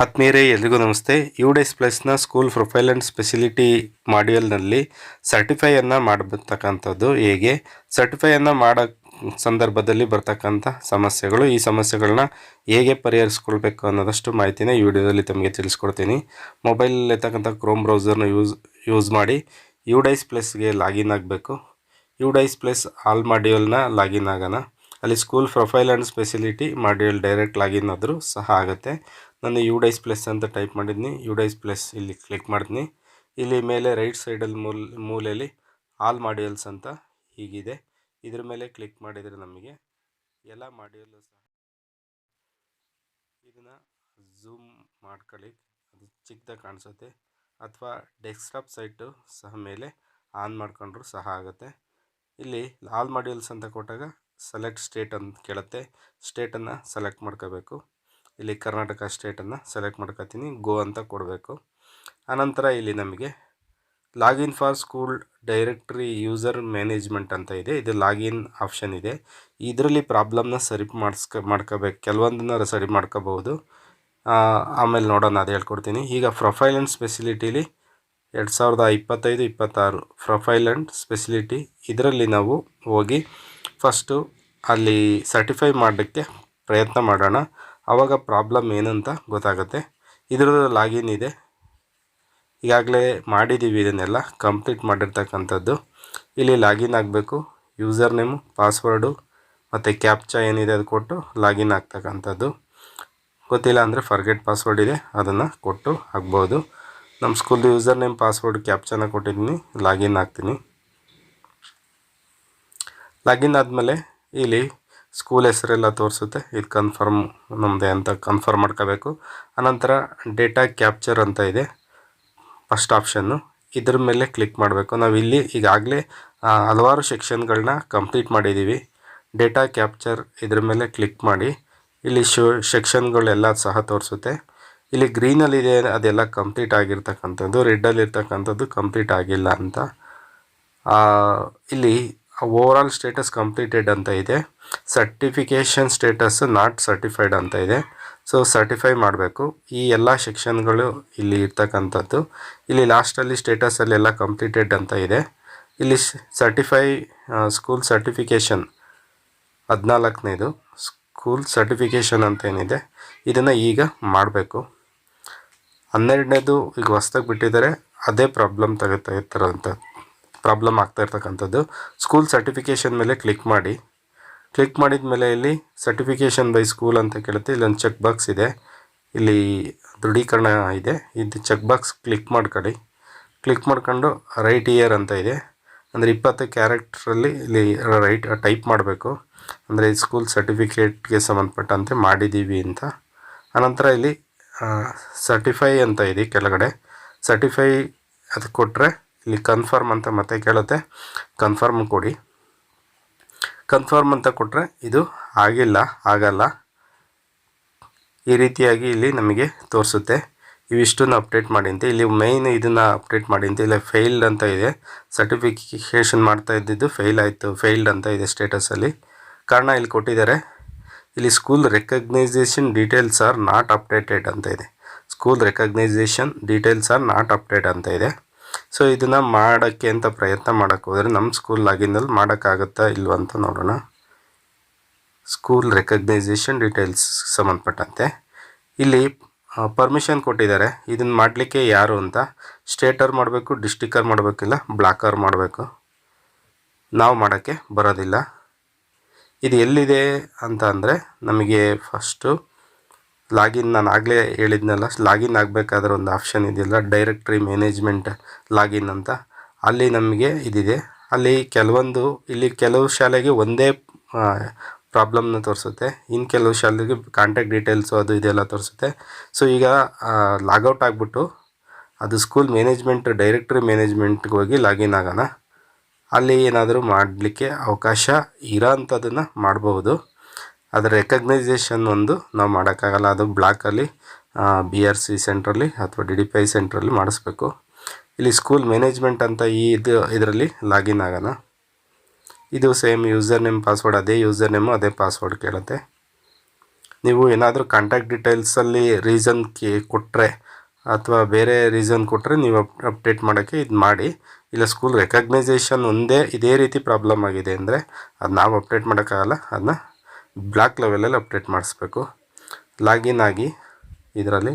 ಆತ್ಮೀಯರೇ, ಎಲ್ರಿಗೂ ನಮಸ್ತೆ. ಯುಡೈಸ್ ಪ್ಲಸ್ನ ಸ್ಕೂಲ್ ಪ್ರೊಫೈಲ್ ಆ್ಯಂಡ್ ಸ್ಪೆಷಲಿಟಿ ಮಾಡ್ಯೂಲ್ನಲ್ಲಿ ಸರ್ಟಿಫೈಯನ್ನು ಮಾಡತಕ್ಕಂಥದ್ದು ಹೇಗೆ, ಸರ್ಟಿಫೈಯನ್ನು ಮಾಡೋ ಸಂದರ್ಭದಲ್ಲಿ ಬರ್ತಕ್ಕಂಥ ಸಮಸ್ಯೆಗಳು, ಈ ಸಮಸ್ಯೆಗಳನ್ನ ಹೇಗೆ ಪರಿಹರಿಸ್ಕೊಳ್ಬೇಕು ಅನ್ನೋದಷ್ಟು ಮಾಹಿತಿನ ಈ ವಿಡಿಯೋದಲ್ಲಿ ತಮಗೆ ತಿಳಿಸ್ಕೊಡ್ತೀನಿ. ಮೊಬೈಲಲ್ಲಿ ಇರ್ತಕ್ಕಂಥ ಕ್ರೋಮ್ ಬ್ರೌಸರ್ನ ಯೂಸ್ ಮಾಡಿ ಯುಡೈಸ್ ಪ್ಲಸ್ಗೆ ಲಾಗಿನ್ ಆಗಬೇಕು. ಯುಡೈಸ್ ಪ್ಲಸ್ ಆಲ್ ಮಾಡ್ಯೂಲ್ನ ಲಾಗಿನ್ ಆಗೋಣ. ಅಲ್ಲಿ school profile and speciality module direct login ಆದರೂ ಸಹ ಆಗುತ್ತೆ. ನಾನು ಯುಡೈಸ್ ಪ್ಲಸ್ ಅಂತ ಟೈಪ್ ಮಾಡಿದ್ನಿ. ಯುಡೈಸ್ ಪ್ಲಸ್ ಇಲ್ಲಿ ಕ್ಲಿಕ್ ಮಾಡ್ತೀನಿ. ಇಲ್ಲಿ ಮೇಲೆ ರೈಟ್ ಸೈಡಲ್ಲಿ ಮೂಲೆಯಲ್ಲಿ ಆಲ್ ಮಾಡ್ಯೂಲ್ಸ್ ಅಂತ ಹೀಗಿದೆ. ಇದ್ರ ಮೇಲೆ ಕ್ಲಿಕ್ ಮಾಡಿದರೆ ನಮಗೆ ಎಲ್ಲ ಮಾಡ್ಯೂಲು ಸಹ ಇದನ್ನು ಝೂಮ್ ಮಾಡ್ಕೊಳ್ಳಿ, ಅದು ಚಿಕ್ಕದಾಗಿ ಕಾಣಿಸುತ್ತೆ. ಅಥವಾ ಡೆಸ್ಕ್ಟಾಪ್ ಸೈಟು ಸಹ ಮೇಲೆ ಆನ್ ಮಾಡ್ಕೊಂಡ್ರೂ ಸಹ ಆಗುತ್ತೆ. ಇಲ್ಲಿ ಆಲ್ ಮಾಡ್ಯೂಲ್ಸ್ ಅಂತ ಕೊಟ್ಟಾಗ ಸೆಲೆಕ್ಟ್ ಸ್ಟೇಟ್ ಅಂತ ಕೇಳುತ್ತೆ. ಸ್ಟೇಟನ್ನು ಸೆಲೆಕ್ಟ್ ಮಾಡ್ಕೋಬೇಕು. ಇಲ್ಲಿ ಕರ್ನಾಟಕ ಸ್ಟೇಟನ್ನು ಸೆಲೆಕ್ಟ್ ಮಾಡ್ಕೊತೀನಿ, ಗೋ ಅಂತ ಕೊಡಬೇಕು. ಆನಂತರ ಇಲ್ಲಿ ನಮಗೆ login for school directory user management ಅಂತ ಇದೆ. ಇದು ಲಾಗಿನ್ ಆಪ್ಷನ್ ಇದೆ. ಇದರಲ್ಲಿ ಪ್ರಾಬ್ಲಮ್ನ ಸರಿ ಮಾಡ್ಕೋಬೇಕು. ಕೆಲವೊಂದನ್ನ ಸರಿ ಮಾಡ್ಕೋಬಹುದು, ಆಮೇಲೆ ನೋಡೋಣ, ಅದು ಹೇಳ್ಕೊಡ್ತೀನಿ. ಈಗ ಪ್ರೊಫೈಲ್ ಆ್ಯಂಡ್ ಸ್ಪೆಸಿಲಿಟಿಲಿ 2025-26 ಪ್ರೊಫೈಲ್ ಆ್ಯಂಡ್ ಸ್ಪೆಸಿಲಿಟಿ, ಇದರಲ್ಲಿ ನಾವು ಹೋಗಿ ಫಸ್ಟು ಅಲ್ಲಿ ಸರ್ಟಿಫೈ ಮಾಡೋಕ್ಕೆ ಪ್ರಯತ್ನ ಮಾಡೋಣ. ಆವಾಗ ಪ್ರಾಬ್ಲಮ್ ಏನಂತ ಗೊತ್ತಾಗುತ್ತೆ. ಇದರದ್ದು ಲಾಗಿನ್ ಇದೆ, ಈಗಾಗಲೇ ಮಾಡಿದ್ದೀವಿ, ಇದನ್ನೆಲ್ಲ ಕಂಪ್ಲೀಟ್ ಮಾಡಿರ್ತಕ್ಕಂಥದ್ದು. ಇಲ್ಲಿ ಲಾಗಿನ್ ಆಗಬೇಕು. ಯೂಸರ್ ನೇಮು, ಪಾಸ್ವರ್ಡು ಮತ್ತು ಕ್ಯಾಪ್ಚಾ ಏನಿದೆ ಅದು ಕೊಟ್ಟು ಲಾಗಿನ್ ಆಗ್ತಕ್ಕಂಥದ್ದು. ಗೊತ್ತಿಲ್ಲ ಅಂದರೆ ಫರ್ಗೆಟ್ ಪಾಸ್ವರ್ಡ್ ಇದೆ, ಅದನ್ನು ಕೊಟ್ಟು ಆಗ್ಬೋದು. ನಮ್ಮ ಸ್ಕೂಲ್ದು ಯೂಸರ್ ನೇಮ್, ಪಾಸ್ವರ್ಡ್, ಕ್ಯಾಪ್ಚಾನ ಕೊಟ್ಟಿದ್ದೀನಿ. ಲಾಗಿನ್ ಆಗ್ತೀನಿ. ಲಾಗಿನ್ ಆದಮೇಲೆ ಇಲ್ಲಿ ಸ್ಕೂಲ್ ಹೆಸರೆಲ್ಲ ತೋರಿಸುತ್ತೆ. ಇದು ಕನ್ಫರ್ಮ್ ನಮ್ಮದೇ ಅಂತ ಕನ್ಫರ್ಮ್ ಮಾಡ್ಕೋಬೇಕು. ಆನಂತರ ಡೇಟಾ ಕ್ಯಾಪ್ಚರ್ ಅಂತ ಇದೆ ಫಸ್ಟ್ ಆಪ್ಷನ್ನು, ಇದ್ರ ಮೇಲೆ ಕ್ಲಿಕ್ ಮಾಡಬೇಕು. ನಾವು ಇಲ್ಲಿ ಈಗಾಗಲೇ ಹಲವಾರು ಸೆಕ್ಷನ್ಗಳನ್ನ ಕಂಪ್ಲೀಟ್ ಮಾಡಿದ್ದೀವಿ. ಡೇಟಾ ಕ್ಯಾಪ್ಚರ್ ಇದ್ರ ಮೇಲೆ ಕ್ಲಿಕ್ ಮಾಡಿ ಇಲ್ಲಿ ಸೆಕ್ಷನ್ಗಳೆಲ್ಲ ಸಹ ತೋರಿಸುತ್ತೆ. ಇಲ್ಲಿ ಗ್ರೀನಲ್ಲಿದೆ ಅದೆಲ್ಲ ಕಂಪ್ಲೀಟ್ ಆಗಿರ್ತಕ್ಕಂಥದ್ದು, ರೆಡ್ಡಲ್ಲಿ ಇರ್ತಕ್ಕಂಥದ್ದು ಕಂಪ್ಲೀಟ್ ಆಗಿಲ್ಲ ಅಂತ. ಇಲ್ಲಿ ಓವರಾಲ್ ಸ್ಟೇಟಸ್ ಕಂಪ್ಲೀಟೆಡ್ ಅಂತ ಇದೆ. ಸರ್ಟಿಫಿಕೇಷನ್ ಸ್ಟೇಟಸ್ ನಾಟ್ ಸರ್ಟಿಫೈಡ್ ಅಂತ ಇದೆ. ಸೊ ಸರ್ಟಿಫೈ ಮಾಡಬೇಕು. ಈ ಎಲ್ಲ ಸೆಕ್ಷನ್ಗಳು ಇಲ್ಲಿ ಇರ್ತಕ್ಕಂಥದ್ದು. ಇಲ್ಲಿ ಲಾಸ್ಟಲ್ಲಿ ಸ್ಟೇಟಸಲ್ಲಿ ಎಲ್ಲ ಕಂಪ್ಲೀಟೆಡ್ ಅಂತ ಇದೆ. ಇಲ್ಲಿ ಸರ್ಟಿಫೈ ಸ್ಕೂಲ್ ಸರ್ಟಿಫಿಕೇಷನ್ 14ನೇದು ಸ್ಕೂಲ್ ಸರ್ಟಿಫಿಕೇಷನ್ ಅಂತ ಏನಿದೆ ಇದನ್ನು ಈಗ ಮಾಡಬೇಕು. 12ನೇದು ಈಗ ಹೊಸ್ದಾಗಿ ಬಿಟ್ಟಿದ್ದಾರೆ, ಅದೇ ಪ್ರಾಬ್ಲಮ್ ಪ್ರಾಬ್ಲಮ್ ಆಗ್ತಾ ಇರ್ತಕ್ಕಂಥದ್ದು. ಸ್ಕೂಲ್ ಸರ್ಟಿಫಿಕೇಷನ್ ಮೇಲೆ ಕ್ಲಿಕ್ ಮಾಡಿ. ಕ್ಲಿಕ್ ಮಾಡಿದ ಮೇಲೆ ಇಲ್ಲಿ ಸರ್ಟಿಫಿಕೇಷನ್ ಬೈ ಸ್ಕೂಲ್ ಅಂತ ಕೇಳುತ್ತೆ. ಇಲ್ಲೊಂದು ಚೆಕ್ ಬಾಕ್ಸ್ ಇದೆ, ಇಲ್ಲಿ ದೃಢೀಕರಣ ಇದೆ. ಇದು ಚೆಕ್ ಬಾಕ್ಸ್ ಕ್ಲಿಕ್ ಮಾಡ್ಕೊಳ್ಳಿ. ಕ್ಲಿಕ್ ಮಾಡ್ಕೊಂಡು ರೈಟ್ ಇಯರ್ ಅಂತ ಇದೆ, ಅಂದರೆ 20 ಕ್ಯಾರೆಕ್ಟ್ರಲ್ಲಿ ಇಲ್ಲಿ ರೈಟ್ ಟೈಪ್ ಮಾಡಬೇಕು. ಅಂದರೆ ಸ್ಕೂಲ್ ಸರ್ಟಿಫಿಕೇಟ್ಗೆ ಸಂಬಂಧಪಟ್ಟಂತೆ ಮಾಡಿದ್ದೀವಿ ಅಂತ. ಆನಂತರ ಇಲ್ಲಿ ಸರ್ಟಿಫೈ ಅಂತ ಇದೆ ಕೆಳಗಡೆ, ಸರ್ಟಿಫೈ ಅದು ಕೊಟ್ಟರೆ ಇಲ್ಲಿ ಕನ್ಫರ್ಮ್ ಅಂತ ಮತ್ತೆ ಕೇಳುತ್ತೆ. ಕನ್ಫರ್ಮ್ ಕೊಡಿ. ಕನ್ಫರ್ಮ್ ಅಂತ ಕೊಟ್ಟರೆ ಇದು ಆಗಲ್ಲ. ಈ ರೀತಿಯಾಗಿ ಇಲ್ಲಿ ನಮಗೆ ತೋರಿಸುತ್ತೆ. ಇವಿಷ್ಟನ್ನು ಅಪ್ಡೇಟ್ ಮಾಡಿ ಅಂತ. ಇಲ್ಲಿ ಮೈನ್ ಇದನ್ನು ಅಪ್ಡೇಟ್ ಮಾಡಿ ಅಂತ. ಇಲ್ಲ ಫೇಲ್ಡ್ ಅಂತ ಇದೆ. ಸರ್ಟಿಫಿಕೇಷನ್ ಮಾಡ್ತಾ ಇದ್ದಿದ್ದು ಫೇಲ್ ಆಯಿತು, ಫೇಲ್ಡ್ ಅಂತ ಇದೆ ಸ್ಟೇಟಸಲ್ಲಿ. ಕಾರಣ ಇಲ್ಲಿ ಕೊಟ್ಟಿದ್ದಾರೆ. ಇಲ್ಲಿ school recognisation details R not updated ಅಂತ ಇದೆ. School recognisation details R not update ಅಂತ ಇದೆ. ಸೊ ಇದನ್ನು ಮಾಡೋಕ್ಕೆ ಅಂತ ಪ್ರಯತ್ನ ಮಾಡೋಕ್ಕೆ ಹೋದರೆ ನಮ್ಮ ಸ್ಕೂಲ್ ಲಾಗಿನಲ್ಲಿ ಮಾಡೋಕ್ಕಾಗುತ್ತಾ ಇಲ್ವ ಅಂತ ನೋಡೋಣ. ಸ್ಕೂಲ್ ರೆಕಗ್ನೈಸೇಷನ್ ಡೀಟೇಲ್ಸ್ ಸಂಬಂಧಪಟ್ಟಂತೆ ಇಲ್ಲಿ ಪರ್ಮಿಷನ್ ಕೊಟ್ಟಿದ್ದಾರೆ. ಇದನ್ನು ಮಾಡಲಿಕ್ಕೆ ಯಾರು ಅಂತ ಸ್ಟೇಟರ್ ಮಾಡಬೇಕು, ಡಿಸ್ಟಿಕರ್ ಮಾಡಬೇಕಿಲ್ಲ ಬ್ಲಾಕರ್ ಮಾಡಬೇಕು. ನಾವು ಮಾಡೋಕ್ಕೆ ಬರೋದಿಲ್ಲ. ಇದು ಎಲ್ಲಿದೆ ಅಂತ ಅಂದರೆ ನಮಗೆ ಫಸ್ಟು ಲಾಗಿನ್, ನಾನು ಆಗಲೇ ಹೇಳಿದ್ನಲ್ಲ, ಲಾಗಿನ್ ಆಗಬೇಕಾದ್ರೆ ಒಂದು ಆಪ್ಷನ್ ಇದೆಯಲ್ಲ, ಡೈರೆಕ್ಟ್ರಿ ಮ್ಯಾನೇಜ್ಮೆಂಟ್ ಲಾಗಿನ್ ಅಂತ, ಅಲ್ಲಿ ನಮಗೆ ಇದಿದೆ. ಅಲ್ಲಿ ಇಲ್ಲಿ ಕೆಲವು ಶಾಲೆಗೆ ಒಂದೇ ಪ್ರಾಬ್ಲಮ್ನ ತೋರಿಸುತ್ತೆ, ಇನ್ನು ಕೆಲವು ಶಾಲೆಗೆ ಕಾಂಟ್ಯಾಕ್ಟ್ ಡೀಟೇಲ್ಸು ಅದು ಇದೆಲ್ಲ ತೋರಿಸುತ್ತೆ. ಸೊ ಈಗ ಲಾಗೌಟ್ ಆಗಿಬಿಟ್ಟು ಅದು ಸ್ಕೂಲ್ ಮ್ಯಾನೇಜ್ಮೆಂಟ್ ಡೈರೆಕ್ಟ್ರಿ ಮ್ಯಾನೇಜ್ಮೆಂಟ್ಗೆ ಹೋಗಿ ಲಾಗಿನ್ ಆಗೋಣ. ಅಲ್ಲಿ ಏನಾದರೂ ಮಾಡಲಿಕ್ಕೆ ಅವಕಾಶ ಇರೋ ಅಂಥದ್ದನ್ನು ಮಾಡಬಹುದು. ಅದರ ರೆಕಗ್ನೈಸೇಷನ್ ಒಂದು ನಾವು ಮಾಡೋಕ್ಕಾಗಲ್ಲ. ಅದು ಬ್ಲಾಕಲ್ಲಿ BRC ಸೆಂಟ್ರಲ್ಲಿ ಅಥವಾ DDPI ಸೆಂಟ್ರಲ್ಲಿ ಮಾಡಿಸ್ಬೇಕು. ಇಲ್ಲಿ ಸ್ಕೂಲ್ ಮ್ಯಾನೇಜ್ಮೆಂಟ್ ಅಂತ ಇದರಲ್ಲಿ ಲಾಗಿನ್ ಆಗೋಣ. ಇದು ಸೇಮ್ ಯೂಸರ್ ನೇಮ್ ಪಾಸ್ವರ್ಡ್, ಅದೇ ಯೂಸರ್ ನೇಮು ಅದೇ ಪಾಸ್ವರ್ಡ್ ಕೇಳುತ್ತೆ. ನೀವು ಏನಾದರೂ ಕಾಂಟ್ಯಾಕ್ಟ್ ಡೀಟೇಲ್ಸಲ್ಲಿ ರೀಸನ್ ಕೊಟ್ಟರೆ ಅಥವಾ ಬೇರೆ ರೀಸನ್ ಕೊಟ್ಟರೆ ನೀವು ಅಪ್ಡೇಟ್ ಮಾಡೋಕ್ಕೆ ಇದು ಮಾಡಿ. ಇಲ್ಲ ಸ್ಕೂಲ್ ರೆಕಗ್ನೈಸೇಷನ್ ಒಂದೇ ಇದೇ ರೀತಿ ಪ್ರಾಬ್ಲಮ್ ಆಗಿದೆ ಅಂದರೆ ಅದು ನಾವು ಅಪ್ಡೇಟ್ ಮಾಡೋಕ್ಕಾಗಲ್ಲ, ಅದನ್ನ ಬ್ಲಾಕ್ ಲೆವೆಲಲ್ಲಿ ಅಪ್ಡೇಟ್ ಮಾಡಿಸ್ಬೇಕು. ಲಾಗಿನ್ ಆಗಿ ಇದರಲ್ಲಿ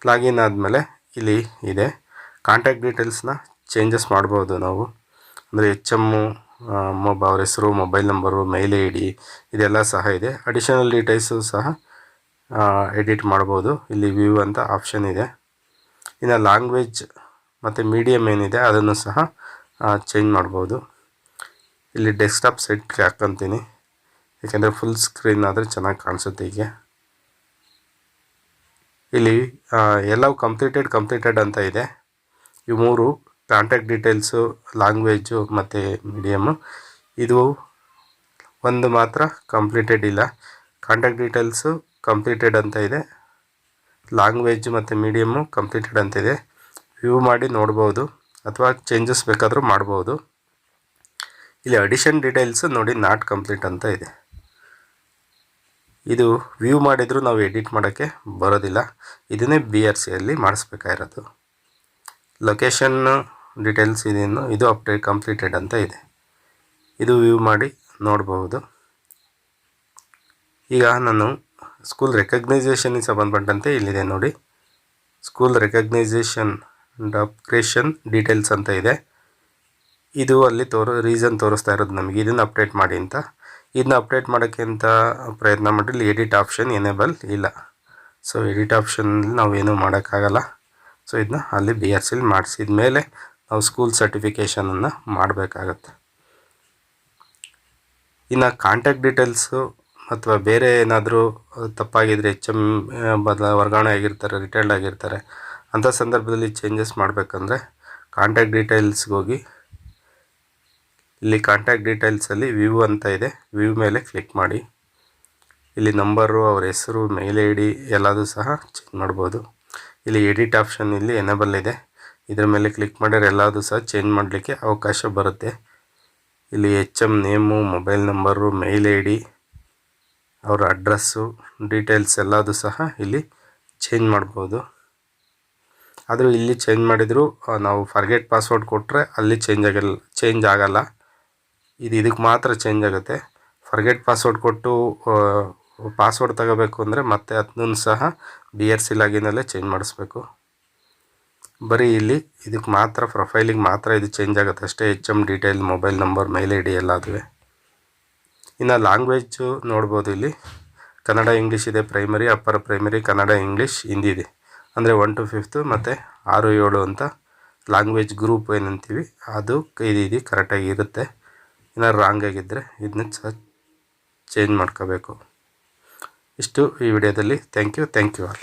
ಲಾಗಿನ್ ಆದಮೇಲೆ ಇಲ್ಲಿ ಇದೆ ಕಾಂಟ್ಯಾಕ್ಟ್ ಡೀಟೇಲ್ಸ್ನ ಚೇಂಜಸ್ ಮಾಡ್ಬೋದು ನಾವು. ಅಂದರೆ HM ಅವ್ರ ಹೆಸರು, ಮೊಬೈಲ್ ನಂಬರು, ಮೇಲ್ ID ಇದೆಲ್ಲ ಸಹ ಇದೆ. ಅಡಿಷನಲ್ ಡೀಟೇಲ್ಸು ಸಹ ಎಡಿಟ್ ಮಾಡ್ಬೋದು. ಇಲ್ಲಿ ವ್ಯೂ ಅಂತ ಆಪ್ಷನ್ ಇದೆ. ಇನ್ನು ಲ್ಯಾಂಗ್ವೇಜ್ ಮತ್ತು ಮೀಡಿಯಮ್ ಏನಿದೆ ಅದನ್ನು ಸಹ ಚೇಂಜ್ ಮಾಡ್ಬೋದು. ಇಲ್ಲಿ ಡೆಸ್ಕ್ಟಾಪ್ ಸೆಟ್ಗೆ ಹಾಕ್ಕೊಂತೀನಿ, ಯಾಕೆಂದರೆ ಫುಲ್ ಸ್ಕ್ರೀನ್ ಆದರೆ ಚೆನ್ನಾಗಿ ಕಾಣಿಸುತ್ತೆ. ಹೀಗೆ ಇಲ್ಲಿ ಎಲ್ಲವೂ ಕಂಪ್ಲೀಟೆಡ್ ಅಂತ ಇದೆ. ಇವು 3 ಕಾಂಟ್ಯಾಕ್ಟ್ ಡೀಟೇಲ್ಸು, ಲ್ಯಾಂಗ್ವೇಜು ಮತ್ತು ಮೀಡಿಯಮ್ಮು. ಇದು ಒಂದು ಮಾತ್ರ ಕಂಪ್ಲೀಟೆಡ್ ಇಲ್ಲ. ಕಾಂಟ್ಯಾಕ್ಟ್ ಡೀಟೇಲ್ಸು ಕಂಪ್ಲೀಟೆಡ್ ಅಂತ ಇದೆ, ಲ್ಯಾಂಗ್ವೇಜ್ ಮತ್ತು ಮೀಡಿಯಮ್ಮು ಕಂಪ್ಲೀಟೆಡ್ ಅಂತ ಇದೆ. ವ್ಯೂ ಮಾಡಿ ನೋಡ್ಬೋದು ಅಥವಾ ಚೇಂಜಸ್ ಬೇಕಾದರೂ ಮಾಡ್ಬೋದು. ಇಲ್ಲಿ ಅಡಿಷನ್ ಡೀಟೇಲ್ಸು ನೋಡಿ ನಾಟ್ ಕಂಪ್ಲೀಟ್ ಅಂತ ಇದೆ. ಇದು ವ್ಯೂ ಮಾಡಿದರೂ ನಾವು ಎಡಿಟ್ ಮಾಡೋಕ್ಕೆ ಬರೋದಿಲ್ಲ. ಇದನ್ನೇ BRCಯಲ್ಲಿ ಮಾಡಿಸ್ಬೇಕಾಗಿರೋದು. ಲೊಕೇಶನ್ ಡೀಟೇಲ್ಸ್ ಇದೇನು ಇದು ಅಪ್ಡೇಟ್ ಕಂಪ್ಲೀಟೆಡ್ ಅಂತ ಇದೆ. ಇದು ವ್ಯೂ ಮಾಡಿ ನೋಡಬಹುದು. ಈಗ ನಾನು ಸ್ಕೂಲ್ ರೆಕಗ್ನೈಸೇಷನ್ಗೆ ಸಂಬಂಧಪಟ್ಟಂತೆ ಇಲ್ಲಿದೆ ನೋಡಿ, ಸ್ಕೂಲ್ ರೆಕಗ್ನೈಸೇಷನ್ ಆ್ಯಂಡ್ ಅಪ್ಗ್ರೇಷನ್ ಡೀಟೇಲ್ಸ್ ಅಂತ ಇದೆ. ಇದು ಅಲ್ಲಿ ರೀಸನ್ ತೋರಿಸ್ತಾ ಇರೋದು ನಮಗೆ ಇದನ್ನು ಅಪ್ಡೇಟ್ ಮಾಡಿ ಅಂತ. ಇದನ್ನ ಅಪ್ಡೇಟ್ ಮಾಡೋಕ್ಕೆ ಅಂತ ಪ್ರಯತ್ನ ಮಾಡಿ ಇಲ್ಲಿ ಎಡಿಟ್ ಆಪ್ಷನ್ ಎನೇಬಲ್ ಇಲ್ಲ. ಸೊ ಎಡಿಟ್ ಆಪ್ಷನಲ್ಲಿ ನಾವೇನೂ ಮಾಡೋಕ್ಕಾಗಲ್ಲ. ಸೊ ಇದನ್ನ ಅಲ್ಲಿ BRCಯಲ್ಲಿ ಮಾಡಿಸಿದ ಮೇಲೆ ನಾವು ಸ್ಕೂಲ್ ಸರ್ಟಿಫಿಕೇಷನನ್ನು ಮಾಡಬೇಕಾಗತ್ತೆ. ಇನ್ನು ಕಾಂಟ್ಯಾಕ್ಟ್ ಡೀಟೇಲ್ಸು ಅಥವಾ ಬೇರೆ ಏನಾದರೂ ತಪ್ಪಾಗಿದ್ದರೆ HM ವರ್ಗಾವಣೆ ಆಗಿರ್ತಾರೆ, ರಿಟೈರ್ಡ್ ಆಗಿರ್ತಾರೆ, ಅಂಥ ಸಂದರ್ಭದಲ್ಲಿ ಚೇಂಜಸ್ ಮಾಡಬೇಕಂದ್ರೆ ಕಾಂಟ್ಯಾಕ್ಟ್ ಡೀಟೇಲ್ಸ್ಗೆ ಹೋಗಿ ಇಲ್ಲಿ ಕಾಂಟ್ಯಾಕ್ಟ್ ಡೀಟೇಲ್ಸಲ್ಲಿ ವ್ಯೂ ಅಂತ ಇದೆ. ವ್ಯೂ ಮೇಲೆ ಕ್ಲಿಕ್ ಮಾಡಿ ಇಲ್ಲಿ ನಂಬರು, ಅವ್ರ ಹೆಸರು, ಮೇಲ್ ID ಎಲ್ಲದೂ ಸಹ ಚೇಂಜ್ ಮಾಡ್ಬೋದು. ಇಲ್ಲಿ ಎಡಿಟ್ ಆಪ್ಷನ್ ಇಲ್ಲಿ ಎನೇಬಲ್ ಇದೆ. ಇದರ ಮೇಲೆ ಕ್ಲಿಕ್ ಮಾಡಿದ್ರೆ ಎಲ್ಲದೂ ಸಹ ಚೇಂಜ್ ಮಾಡಲಿಕ್ಕೆ ಅವಕಾಶ ಬರುತ್ತೆ. ಇಲ್ಲಿ HM ನೇಮು, ಮೊಬೈಲ್ ನಂಬರು, ಮೇಲ್ ID, ಅವರ ಅಡ್ರೆಸ್ಸು, ಡೀಟೇಲ್ಸ್ ಎಲ್ಲದೂ ಸಹ ಇಲ್ಲಿ ಚೇಂಜ್ ಮಾಡ್ಬೋದು. ಆದರೂ ಇಲ್ಲಿ ಚೇಂಜ್ ಮಾಡಿದರೂ ನಾವು ಫರ್ಗೆಟ್ ಪಾಸ್ವರ್ಡ್ ಕೊಟ್ಟರೆ ಅಲ್ಲಿ ಚೇಂಜ್ ಆಗಲ್ಲ. ಇದಕ್ಕೆ ಮಾತ್ರ ಚೇಂಜ್ ಆಗುತ್ತೆ. ಫರ್ಗೆಟ್ ಪಾಸ್ವರ್ಡ್ ಕೊಟ್ಟು ಪಾಸ್ವರ್ಡ್ ತಗೋಬೇಕು ಅಂದರೆ ಮತ್ತೆ ಅದನ್ನು ಸಹ BRC ಲಾಗಿನಲ್ಲೇ ಚೇಂಜ್ ಮಾಡಿಸ್ಬೇಕು. ಬರೀ ಇಲ್ಲಿ ಇದಕ್ಕೆ ಮಾತ್ರ ಪ್ರೊಫೈಲಿಗೆ ಮಾತ್ರ ಇದು ಚೇಂಜ್ ಆಗುತ್ತೆ ಅಷ್ಟೇ. HM ಡೀಟೇಲ್, ಮೊಬೈಲ್ ನಂಬರ್, ಮೇಲ್ ID ಎಲ್ಲದುವೆ. ಇನ್ನು ಲ್ಯಾಂಗ್ವೇಜು ನೋಡ್ಬೋದು. ಇಲ್ಲಿ ಕನ್ನಡ, ಇಂಗ್ಲೀಷ್ ಇದೆ. Primary, upper primary, Kannada, English, Hindi ಇದೆ. ಅಂದರೆ 1 to 5th ಮತ್ತು 6, 7 ಅಂತ ಲ್ಯಾಂಗ್ವೇಜ್ ಗ್ರೂಪ್ ಏನಂತೀವಿ ಅದು ಇದು ಕರೆಕ್ಟಾಗಿ ಇರುತ್ತೆ. ಏನಾದ್ರು ರಾಂಗ್ ಆಗಿದ್ದರೆ ಇದನ್ನ ಸಹ ಚೇಂಜ್ ಮಾಡ್ಕೋಬೇಕು. ಇಷ್ಟು ಈ ವಿಡಿಯೋದಲ್ಲಿ. Thank you all.